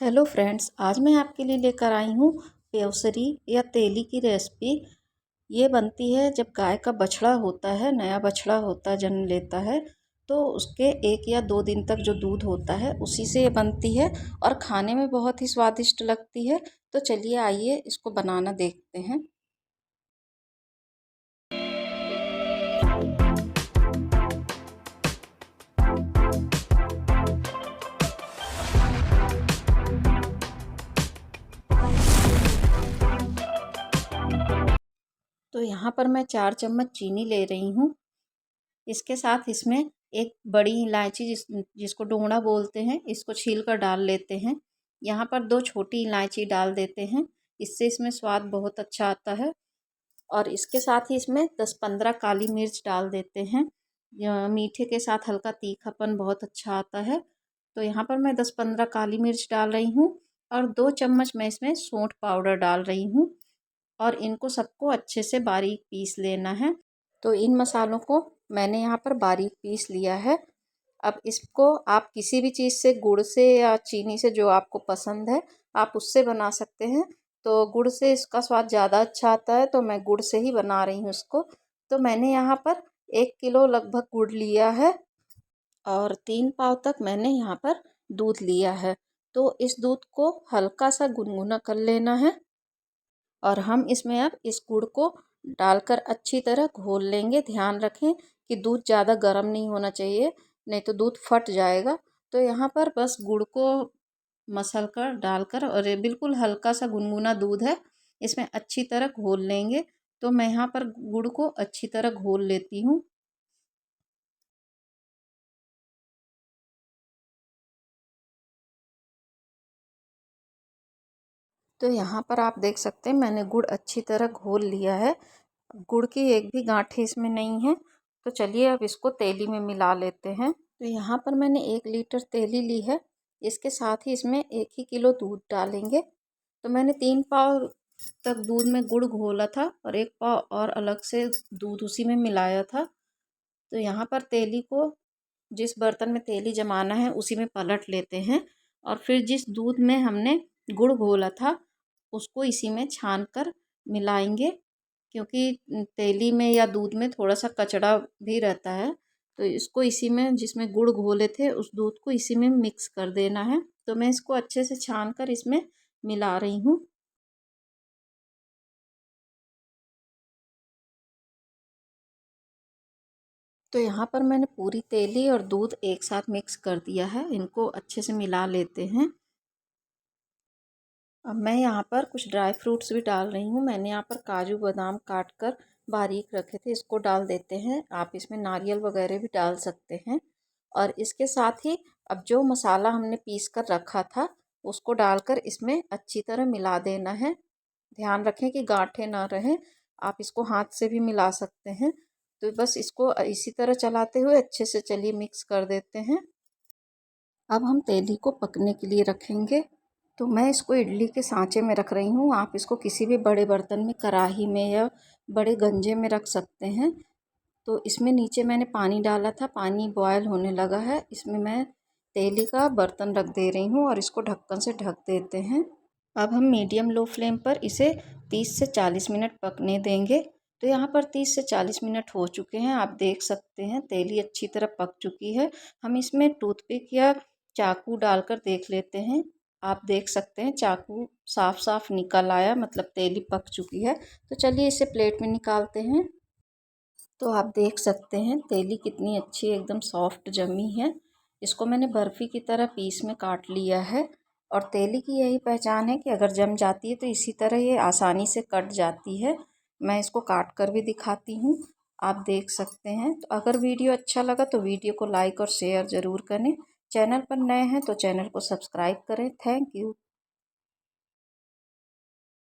Hello friends, आज मैं आपके लिए लेकर आई हूँ पेवसरी या तेली की रेसिपी। ये बनती है जब गाय का बछड़ा होता है, नया बछड़ा होता है, जन्म लेता है, तो उसके 1 या 2 दिन तक जो दूध होता है उसी से ये बनती है और खाने में बहुत ही स्वादिष्ट लगती है। तो चलिए आइए इसको बनाना देखते हैं। तो यहाँ पर मैं 4 चम्मच चीनी ले रही हूँ। इसके साथ इसमें एक बड़ी इलायची जिसको डोंगड़ा बोलते हैं, इसको छील कर डाल लेते हैं। यहाँ पर 2 छोटी इलायची डाल देते हैं, इससे इसमें स्वाद बहुत अच्छा आता है। और इसके साथ ही इसमें 10-15 काली मिर्च डाल देते हैं। मीठे के साथ हल्का तीखापन बहुत अच्छा आता है। तो यहाँ पर मैं 10-15 काली मिर्च डाल रही हूँ और 2 चम्मच मैं इसमें सौंठ पाउडर डाल रही हूँ और इनको सबको अच्छे से बारीक पीस लेना है। तो इन मसालों को मैंने यहाँ पर बारीक पीस लिया है। अब इसको आप किसी भी चीज़ से, गुड़ से या चीनी से, जो आपको पसंद है आप उससे बना सकते हैं। तो गुड़ से इसका स्वाद ज़्यादा अच्छा आता है, तो मैं गुड़ से ही बना रही हूँ इसको। तो मैंने यहाँ पर 1 किलो लगभग गुड़ लिया है और 3 पाव तक मैंने यहाँ पर दूध लिया है। तो इस दूध को हल्का सा गुनगुना कर लेना है और हम इसमें अब इस गुड़ को डालकर अच्छी तरह घोल लेंगे। ध्यान रखें कि दूध ज़्यादा गर्म नहीं होना चाहिए, नहीं तो दूध फट जाएगा। तो यहाँ पर बस गुड़ को मसल कर डालकर, और ये बिल्कुल हल्का सा गुनगुना दूध है, इसमें अच्छी तरह घोल लेंगे। तो मैं यहाँ पर गुड़ को अच्छी तरह घोल लेती हूँ। तो यहाँ पर आप देख सकते हैं मैंने गुड़ अच्छी तरह घोल लिया है। गुड़ की एक भी गांठें इसमें नहीं है। तो चलिए अब इसको तेली में मिला लेते हैं। तो यहाँ पर मैंने 1 लीटर तेली ली है। इसके साथ ही इसमें 1 ही किलो दूध डालेंगे। तो मैंने 3 पाव तक दूध में गुड़ घोला था और 1 पाव और अलग से दूध उसी में मिलाया था। तो यहाँ पर तेली को, जिस बर्तन में तेली जमाना है उसी में पलट लेते हैं और फिर जिस दूध में हमने गुड़ घोला था उसको इसी में छान कर मिलाएंगे, क्योंकि तेली में या दूध में थोड़ा सा कचड़ा भी रहता है। तो इसको इसी में, जिसमें गुड़ घोले थे उस दूध को इसी में मिक्स कर देना है। तो मैं इसको अच्छे से छान कर इसमें मिला रही हूँ। तो यहाँ पर मैंने पूरी तेली और दूध एक साथ मिक्स कर दिया है। इनको अच्छे से मिला लेते हैं। अब मैं यहाँ पर कुछ ड्राई फ्रूट्स भी डाल रही हूँ। मैंने यहाँ पर काजू बादाम काट कर बारीक रखे थे, इसको डाल देते हैं। आप इसमें नारियल वगैरह भी डाल सकते हैं। और इसके साथ ही अब जो मसाला हमने पीस कर रखा था उसको डालकर इसमें अच्छी तरह मिला देना है। ध्यान रखें कि गांठें ना रहें। आप इसको हाथ से भी मिला सकते हैं। तो बस इसको इसी तरह चलाते हुए अच्छे से चलिए मिक्स कर देते हैं। अब हम तेली को पकने के लिए रखेंगे। तो मैं इसको इडली के सांचे में रख रही हूँ। आप इसको किसी भी बड़े बर्तन में, कढ़ाई में या बड़े गंजे में रख सकते हैं। तो इसमें नीचे मैंने पानी डाला था, पानी बॉयल होने लगा है। इसमें मैं तेली का बर्तन रख दे रही हूँ और इसको ढक्कन से ढक देते हैं। अब हम मीडियम लो फ्लेम पर इसे 30 से 40 मिनट पकने देंगे। तो यहाँ पर 30 से 40 मिनट हो चुके हैं। आप देख सकते हैं तेली अच्छी तरह पक चुकी है। हम इसमें टूथपिक या चाकू डालकर देख लेते हैं। आप देख सकते हैं चाकू साफ साफ निकल आया, मतलब तेली पक चुकी है। तो चलिए इसे प्लेट में निकालते हैं। तो आप देख सकते हैं तेली कितनी अच्छी, एकदम सॉफ्ट जमी है। इसको मैंने बर्फ़ी की तरह पीस में काट लिया है। और तेली की यही पहचान है कि अगर जम जाती है तो इसी तरह ये आसानी से कट जाती है। मैं इसको काट कर भी दिखाती हूँ, आप देख सकते हैं। तो अगर वीडियो अच्छा लगा तो वीडियो को लाइक और शेयर ज़रूर करें। चैनल पर नए हैं तो चैनल को सब्सक्राइब करें। Thank you.